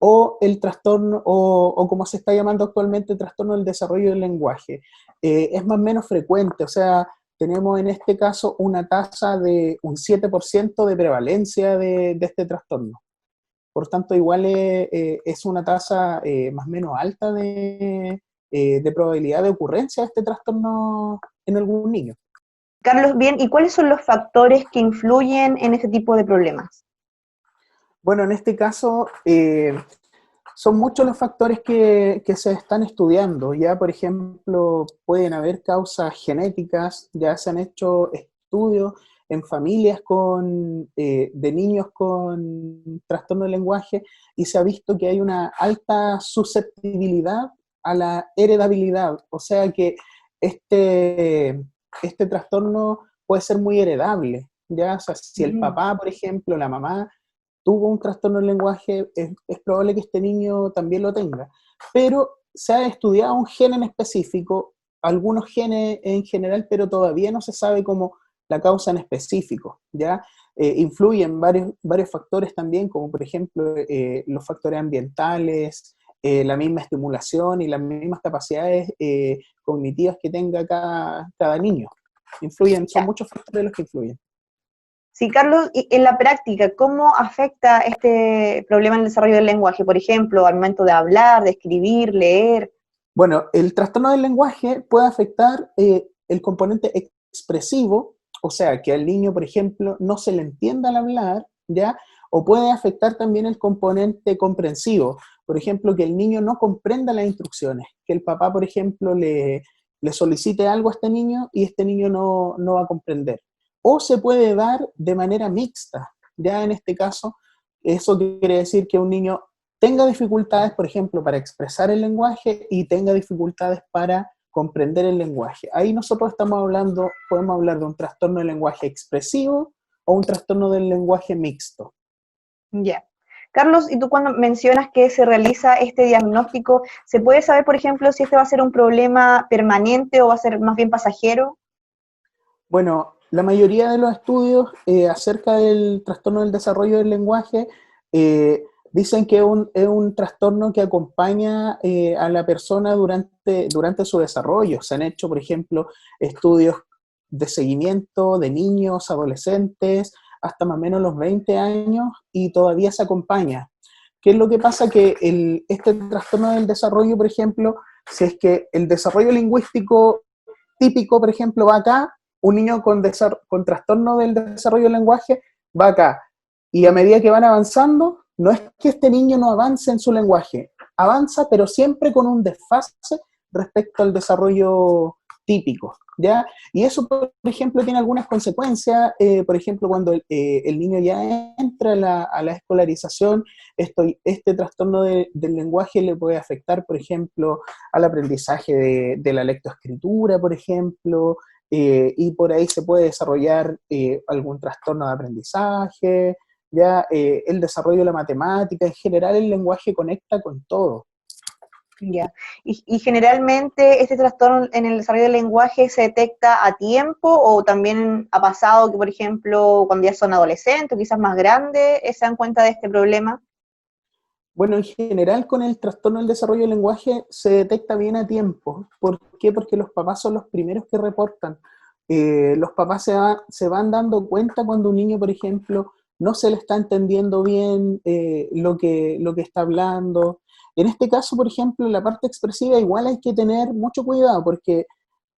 o el trastorno, o como se está llamando actualmente, el trastorno del desarrollo del lenguaje. Es más o menos frecuente, o sea, tenemos en este caso una tasa de un 7% de prevalencia de este trastorno. Por tanto, igual es una tasa más o menos alta de probabilidad de ocurrencia de este trastorno en algún niño. Carlos, bien, ¿y cuáles son los factores que influyen en este tipo de problemas? Bueno, en este caso, son muchos los factores que se están estudiando. Ya, por ejemplo, pueden haber causas genéticas, ya se han hecho estudios en familias de niños con trastorno de lenguaje y se ha visto que hay una alta susceptibilidad a la heredabilidad. O sea que este trastorno puede ser muy heredable. Ya, o sea, si el papá, por ejemplo, la mamá tuvo un trastorno del lenguaje, es probable que este niño también lo tenga. Pero se ha estudiado un gen en específico, algunos genes en general, pero todavía no se sabe cómo la causa en específico, ¿ya? Influyen varios factores también, como por ejemplo los factores ambientales, la misma estimulación y las mismas capacidades cognitivas que tenga cada niño. Son muchos factores los que influyen. Sí, Carlos, y en la práctica, ¿cómo afecta este problema en el desarrollo del lenguaje? Por ejemplo, al momento de hablar, de escribir, leer. Bueno, el trastorno del lenguaje puede afectar el componente expresivo, o sea, que al niño, por ejemplo, no se le entienda al hablar, ¿ya? O puede afectar también el componente comprensivo, por ejemplo, que el niño no comprenda las instrucciones, que el papá, por ejemplo, le solicite algo a este niño y este niño no va a comprender. O se puede dar de manera mixta, ya en este caso, eso quiere decir que un niño tenga dificultades, por ejemplo, para expresar el lenguaje y tenga dificultades para comprender el lenguaje. Ahí nosotros podemos hablar de un trastorno del lenguaje expresivo o un trastorno del lenguaje mixto. Ya. Carlos, y tú cuando mencionas que se realiza este diagnóstico, ¿se puede saber, por ejemplo, si este va a ser un problema permanente o va a ser más bien pasajero? Bueno, la mayoría de los estudios acerca del trastorno del desarrollo del lenguaje dicen que es un trastorno que acompaña a la persona durante su desarrollo. Se han hecho, por ejemplo, estudios de seguimiento de niños, adolescentes, hasta más o menos los 20 años y todavía se acompaña. ¿Qué es lo que pasa? Que este trastorno del desarrollo, por ejemplo, si es que el desarrollo lingüístico típico, por ejemplo, va acá, un niño con trastorno del desarrollo del lenguaje va acá. Y a medida que van avanzando, no es que este niño no avance en su lenguaje, avanza, pero siempre con un desfase respecto al desarrollo típico, ¿ya? Y eso, por ejemplo, tiene algunas consecuencias, por ejemplo, cuando el niño ya entra a la escolarización, este trastorno del lenguaje le puede afectar, por ejemplo, al aprendizaje de la lectoescritura, por ejemplo, y por ahí se puede desarrollar algún trastorno de aprendizaje, ya el desarrollo de la matemática, en general el lenguaje conecta con todo. Ya. Y generalmente este trastorno en el desarrollo del lenguaje se detecta a tiempo o también ha pasado que, por ejemplo, cuando ya son adolescentes o quizás más grandes, se dan cuenta de este problema. Bueno, en general con el trastorno del desarrollo del lenguaje se detecta bien a tiempo. ¿Por qué? Porque los papás son los primeros que reportan. Los papás se van dando cuenta cuando un niño, por ejemplo, no se le está entendiendo bien lo que está hablando. En este caso, por ejemplo, en la parte expresiva igual hay que tener mucho cuidado porque,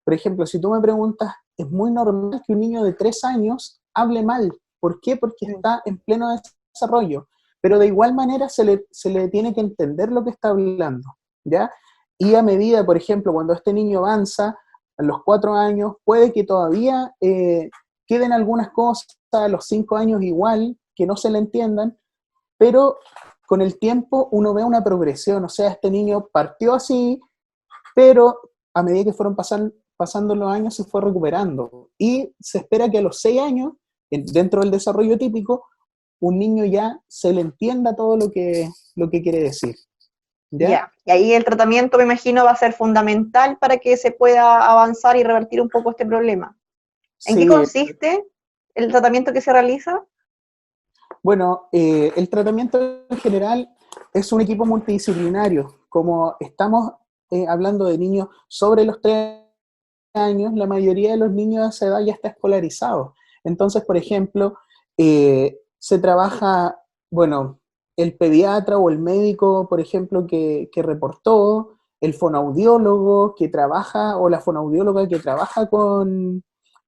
por ejemplo, si tú me preguntas, es muy normal que un niño de 3 años hable mal. ¿Por qué? Porque está en pleno desarrollo. Pero de igual manera se le tiene que entender lo que está hablando, ¿ya? Y a medida, por ejemplo, cuando este niño avanza, a los 4 años, puede que todavía queden algunas cosas, a los 5 años igual, que no se le entiendan, pero con el tiempo uno ve una progresión, o sea, este niño partió así, pero a medida que fueron pasando los años se fue recuperando. Y se espera que a los 6 años, dentro del desarrollo típico, un niño ya se le entienda todo lo que quiere decir. ¿Ya? Ya. Y ahí el tratamiento, me imagino, va a ser fundamental para que se pueda avanzar y revertir un poco este problema. ¿En qué Sí, consiste el tratamiento que se realiza? bueno, el tratamiento en general es un equipo multidisciplinario. Como estamos hablando de niños sobre los 3 años, la mayoría de los niños de esa edad ya está escolarizado. Entonces, por ejemplo, se trabaja, bueno, el pediatra o el médico, por ejemplo, que reportó, el fonoaudiólogo que trabaja, o la fonoaudióloga que trabaja con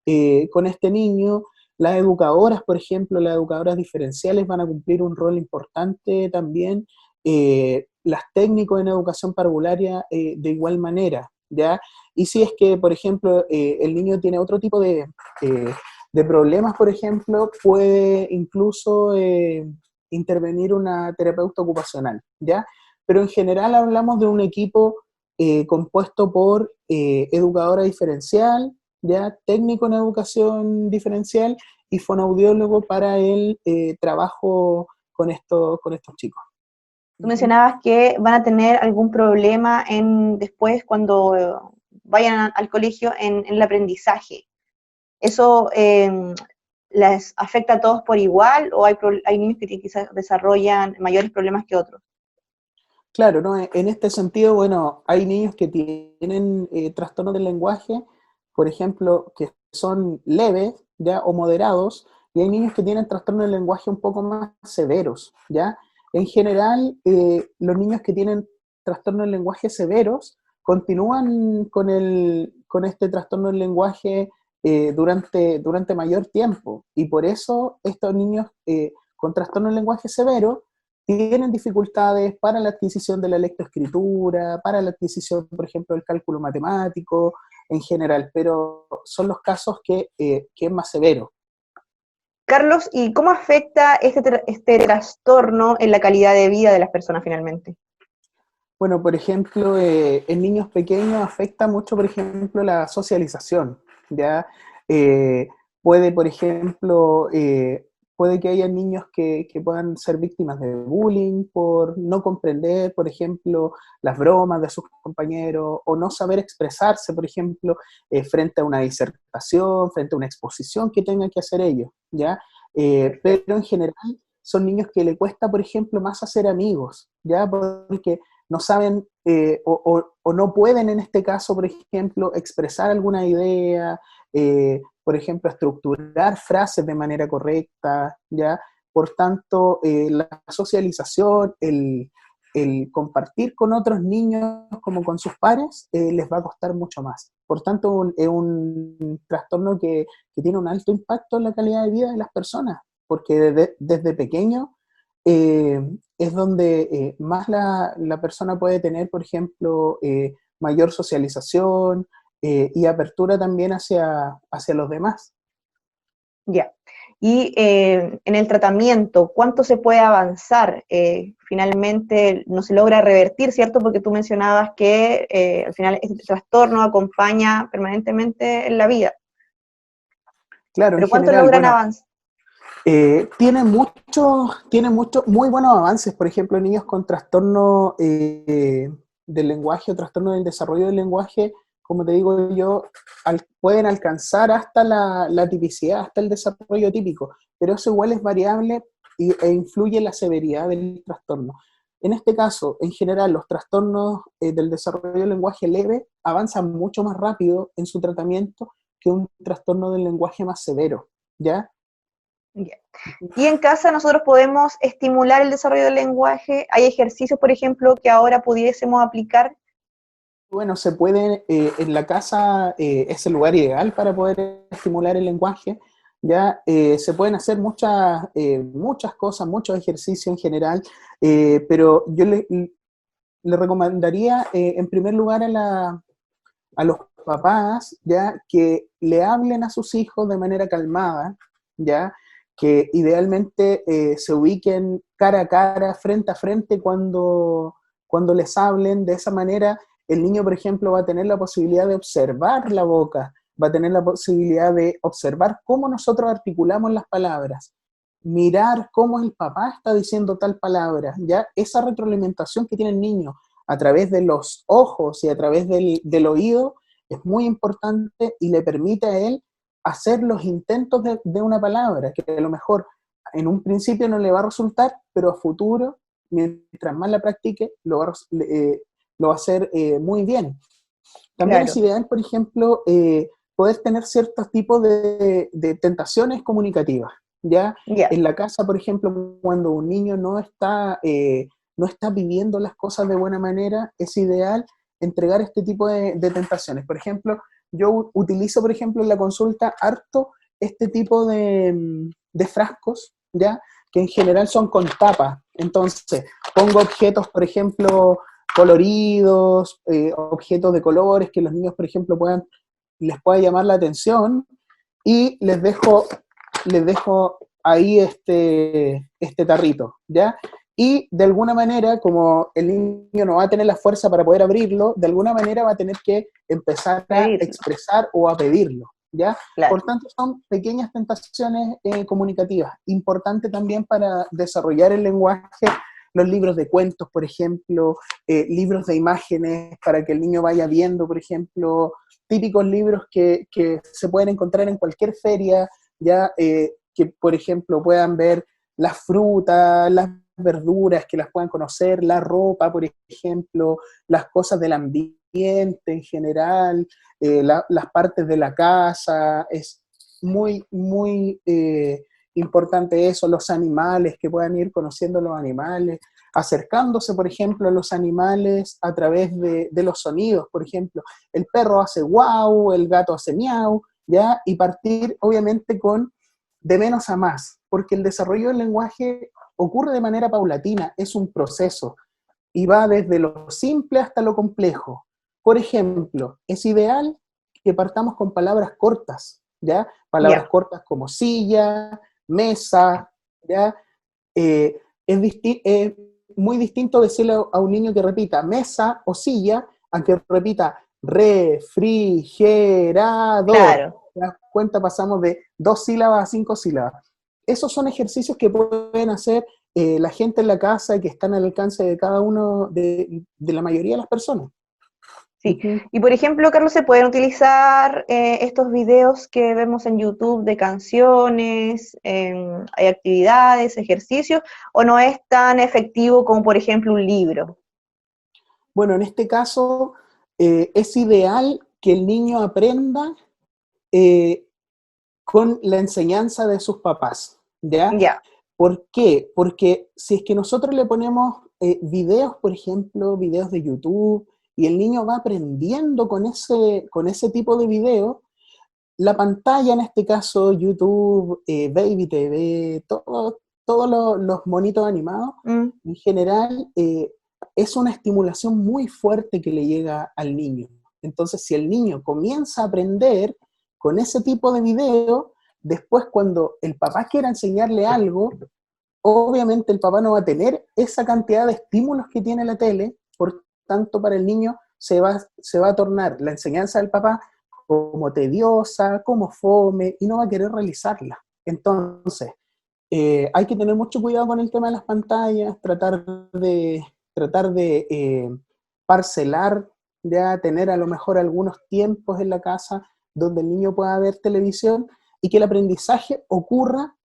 este niño, las educadoras, por ejemplo, las educadoras diferenciales van a cumplir un rol importante también, las técnicos en educación parvularia de igual manera, ¿ya? Y si es que, por ejemplo, el niño tiene otro tipo de problemas, por ejemplo, puede incluso intervenir una terapeuta ocupacional, ¿ya? Pero en general hablamos de un equipo compuesto por educadora diferencial, ¿ya? Técnico en educación diferencial y fonoaudiólogo para el trabajo con estos chicos. Tú mencionabas que van a tener algún problema después cuando vayan al colegio en el aprendizaje. ¿Eso les afecta a todos por igual o hay niños que quizás desarrollan mayores problemas que otros? Claro, ¿no? En este sentido, bueno, hay niños que tienen trastornos del lenguaje, por ejemplo, que son leves, ¿ya? O moderados, y hay niños que tienen trastornos del lenguaje un poco más severos, ¿ya? En general, los niños que tienen trastornos del lenguaje severos continúan con este trastorno del lenguaje durante mayor tiempo, y por eso estos niños con trastorno del lenguaje severo tienen dificultades para la adquisición de la lectoescritura, para la adquisición, por ejemplo, del cálculo matemático en general, pero son los casos que es más severo. Carlos, ¿y cómo afecta este trastorno en la calidad de vida de las personas finalmente? Bueno, por ejemplo, en niños pequeños afecta mucho, por ejemplo, la socialización, ¿ya? Eh, puede, por ejemplo, puede que haya niños que puedan ser víctimas de bullying por no comprender, por ejemplo, las bromas de sus compañeros, o no saber expresarse, por ejemplo, frente a una disertación, frente a una exposición que tengan que hacer ellos, ¿ya? Pero en general son niños que le cuesta, por ejemplo, más hacer amigos, ¿ya? Porque no saben o no pueden en este caso, por ejemplo, expresar alguna idea, por ejemplo, estructurar frases de manera correcta, ¿ya? Por tanto, la socialización, el compartir con otros niños como con sus pares, les va a costar mucho más. Por tanto, es un trastorno que tiene un alto impacto en la calidad de vida de las personas, porque desde pequeño es donde más la persona puede tener, por ejemplo, mayor socialización y apertura también hacia los demás. Ya. Y en el tratamiento, ¿cuánto se puede avanzar? Finalmente no se logra revertir, ¿cierto? Porque tú mencionabas que al final este trastorno acompaña permanentemente en la vida. Claro, ¿Pero en cuánto general, logran bueno, avanzar? tiene muchos muy buenos avances, por ejemplo, en niños con trastorno del lenguaje o trastorno del desarrollo del lenguaje, como te digo yo, pueden alcanzar hasta la tipicidad, hasta el desarrollo típico, pero eso igual es variable e influye en la severidad del trastorno. En este caso, en general, los trastornos del desarrollo del lenguaje leve avanzan mucho más rápido en su tratamiento que un trastorno del lenguaje más severo, ¿ya? Ya. Y en casa nosotros podemos estimular el desarrollo del lenguaje. Hay ejercicios, por ejemplo, que ahora pudiésemos aplicar. Bueno, se puede, en la casa es el lugar ideal para poder estimular el lenguaje, ya se pueden hacer muchas cosas, muchos ejercicios en general, pero yo le recomendaría en primer lugar a los papás, ya que le hablen a sus hijos de manera calmada, ya que idealmente se ubiquen cara a cara, frente a frente cuando les hablen. De esa manera el niño, por ejemplo, va a tener la posibilidad de observar la boca, va a tener la posibilidad de observar cómo nosotros articulamos las palabras, mirar cómo el papá está diciendo tal palabra, ya esa retroalimentación que tiene el niño a través de los ojos y a través del oído es muy importante y le permite a él hacer los intentos de una palabra, que a lo mejor en un principio no le va a resultar, pero a futuro, mientras más la practique, lo va a hacer muy bien. También Claro. es ideal, por ejemplo, poder tener ciertos tipos de tentaciones comunicativas, ¿ya? Ya. En la casa, por ejemplo, cuando un niño no está viviendo las cosas de buena manera, es ideal entregar este tipo de tentaciones. Por ejemplo, yo utilizo, por ejemplo, en la consulta harto este tipo de frascos, ¿ya? Que en general son con tapa. Entonces, pongo objetos, por ejemplo, coloridos, objetos de colores que los niños, por ejemplo, les pueda llamar la atención y les dejo ahí este tarrito, ¿ya? Y de alguna manera, como el niño no va a tener la fuerza para poder abrirlo, de alguna manera va a tener que empezar a Pedirlo. expresar o a pedirlo, ¿ya? Claro. Por tanto, son pequeñas tentaciones comunicativas. Importante también para desarrollar el lenguaje, los libros de cuentos, por ejemplo, libros de imágenes para que el niño vaya viendo, por ejemplo, típicos libros que se pueden encontrar en cualquier feria, ya que, por ejemplo, puedan ver las frutas, las verduras, que las puedan conocer, la ropa, por ejemplo, las cosas del ambiente en general, las partes de la casa. Es muy, muy importante eso, los animales, que puedan ir conociendo los animales, acercándose, por ejemplo, a los animales a través de los sonidos. Por ejemplo, el perro hace guau, el gato hace miau, ¿ya? Y partir, obviamente, con de menos a más, porque el desarrollo del lenguaje ocurre de manera paulatina, es un proceso, y va desde lo simple hasta lo complejo. Por ejemplo, es ideal que partamos con palabras cortas, ¿ya? Palabras Ya, cortas como silla, mesa, ¿ya? Es muy distinto decirle a un niño que repita mesa o silla a que repita refrigerador. claro. ¿Te das cuenta? Pasamos de 2 sílabas a 5 sílabas. Esos son ejercicios que pueden hacer la gente en la casa y que están al alcance de cada uno, de la mayoría de las personas. Sí, Ujú. y por ejemplo, Carlos, ¿se pueden utilizar estos videos que vemos en YouTube de canciones, hay actividades, ejercicios, o no es tan efectivo como por ejemplo un libro? Bueno, en este caso es ideal que el niño aprenda eh, con la enseñanza de sus papás, ¿ya? Ya, ¿Por qué? Porque si es que nosotros le ponemos videos, por ejemplo, videos de YouTube, y el niño va aprendiendo con ese tipo de videos, la pantalla, en este caso YouTube, Baby TV, todos los monitos animados, mm, en general, es una estimulación muy fuerte que le llega al niño. Entonces, si el niño comienza a aprender con ese tipo de video, después cuando el papá quiera enseñarle algo, obviamente el papá no va a tener esa cantidad de estímulos que tiene la tele, por tanto para el niño se va a tornar la enseñanza del papá como tediosa, como fome, y no va a querer realizarla. Entonces, hay que tener mucho cuidado con el tema de las pantallas, tratar de parcelar, ya tener a lo mejor algunos tiempos en la casa donde el niño pueda ver televisión y que el aprendizaje ocurra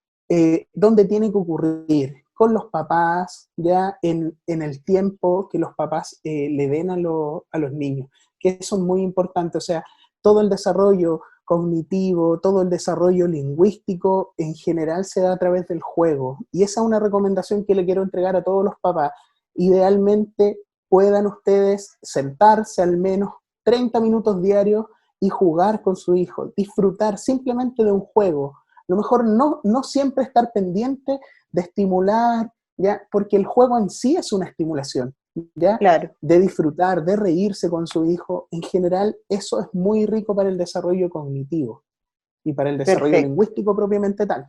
donde tiene que ocurrir, con los papás, ya en el tiempo que los papás le den a los niños, que eso es muy importante. O sea, todo el desarrollo cognitivo, todo el desarrollo lingüístico en general se da a través del juego. Y esa es una recomendación que le quiero entregar a todos los papás. Idealmente puedan ustedes sentarse al menos 30 minutos diarios y jugar con su hijo, disfrutar simplemente de un juego. A lo mejor no siempre estar pendiente de estimular, ¿ya? Porque el juego en sí es una estimulación, ¿ya? claro. De disfrutar, de reírse con su hijo. En general, eso es muy rico para el desarrollo cognitivo y para el desarrollo Perfecto. lingüístico propiamente tal.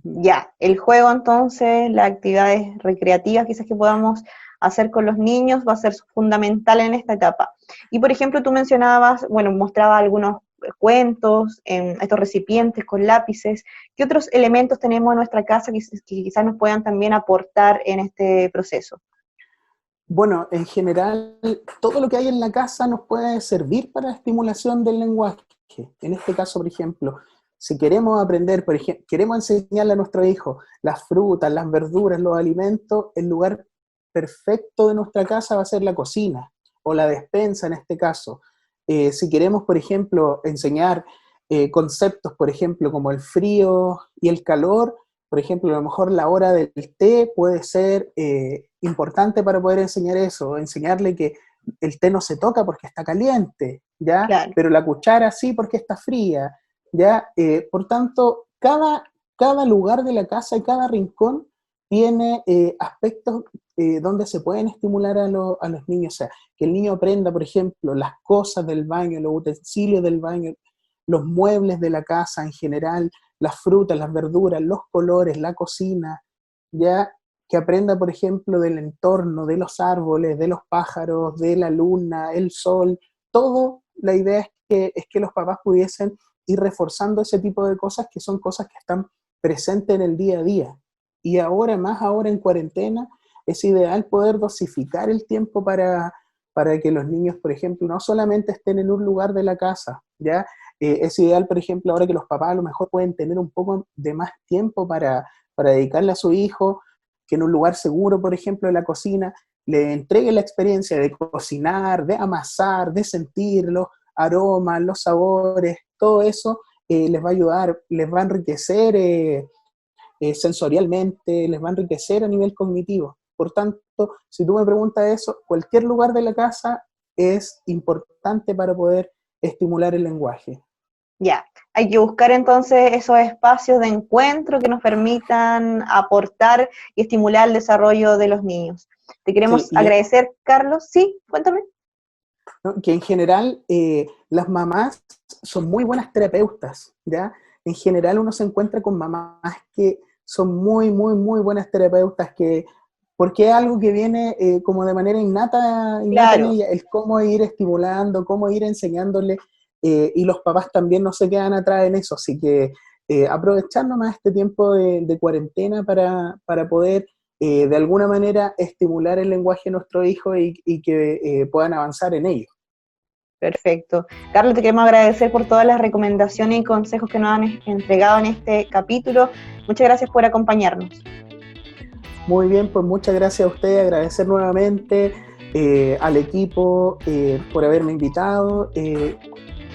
Ya, el juego entonces, las actividades recreativas quizás que podamos hacer con los niños va a ser fundamental en esta etapa. Y por ejemplo, tú mencionabas, bueno, mostraba algunos cuentos, estos recipientes con lápices. ¿Qué otros elementos tenemos en nuestra casa que quizás nos puedan también aportar en este proceso? Bueno, en general, todo lo que hay en la casa nos puede servir para la estimulación del lenguaje. En este caso, por ejemplo, si queremos aprender, por ejemplo, queremos enseñarle a nuestro hijo las frutas, las verduras, los alimentos, el lugar perfecto de nuestra casa va a ser la cocina o la despensa en este caso. Si queremos, por ejemplo, enseñar conceptos, por ejemplo, como el frío y el calor, por ejemplo, a lo mejor la hora del té puede ser importante para poder enseñar eso, enseñarle que el té no se toca porque está caliente, ¿ya? Claro, Pero la cuchara sí porque está fría, ¿ya? Por tanto, cada lugar de la casa y cada rincón tiene aspectos donde se pueden estimular a los niños. O sea, que el niño aprenda, por ejemplo, las cosas del baño, los utensilios del baño, los muebles de la casa en general, las frutas, las verduras, los colores, la cocina, ya que aprenda, por ejemplo, del entorno, de los árboles, de los pájaros, de la luna, el sol, todo. La idea es que los papás pudiesen ir reforzando ese tipo de cosas que son cosas que están presentes en el día a día. Y ahora, más ahora en cuarentena, es ideal poder dosificar el tiempo para que los niños, por ejemplo, no solamente estén en un lugar de la casa, ¿ya? Es ideal, por ejemplo, ahora que los papás a lo mejor pueden tener un poco de más tiempo para dedicarle a su hijo, que en un lugar seguro, por ejemplo, en la cocina, le entregue la experiencia de cocinar, de amasar, de sentir los aromas, los sabores, todo eso les va a ayudar, les va a enriquecer sensorialmente, les va a enriquecer a nivel cognitivo. Por tanto, si tú me preguntas eso, cualquier lugar de la casa es importante para poder estimular el lenguaje. Ya, hay que buscar entonces esos espacios de encuentro que nos permitan aportar y estimular el desarrollo de los niños. Te queremos Sí, agradecer, Carlos. Sí, cuéntame. ¿no? Que en general las mamás son muy buenas terapeutas, ¿ya? En general uno se encuentra con mamás que son muy, muy, muy buenas terapeutas, porque es algo que viene como de manera innata en Claro, ella, el cómo ir estimulando, cómo ir enseñándole, y los papás también no se quedan atrás en eso, así que aprovechar nomás este tiempo de cuarentena para poder de alguna manera estimular el lenguaje de nuestros hijos y que puedan avanzar en ello. perfecto. Carlos, te queremos agradecer por todas las recomendaciones y consejos que nos han entregado en este capítulo. Muchas gracias por acompañarnos. Muy bien, pues muchas gracias a ustedes, agradecer nuevamente al equipo por haberme invitado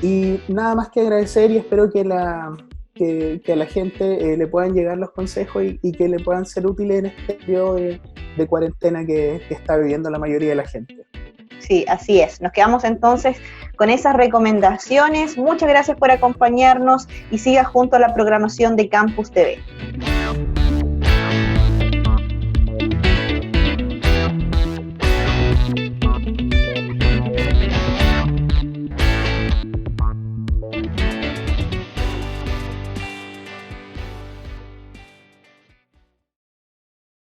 y nada más que agradecer y espero que a la gente le puedan llegar los consejos y que le puedan ser útiles en este periodo de cuarentena que está viviendo la mayoría de la gente. Sí, así es. Nos quedamos entonces con esas recomendaciones. Muchas gracias por acompañarnos y siga junto a la programación de Campus TV.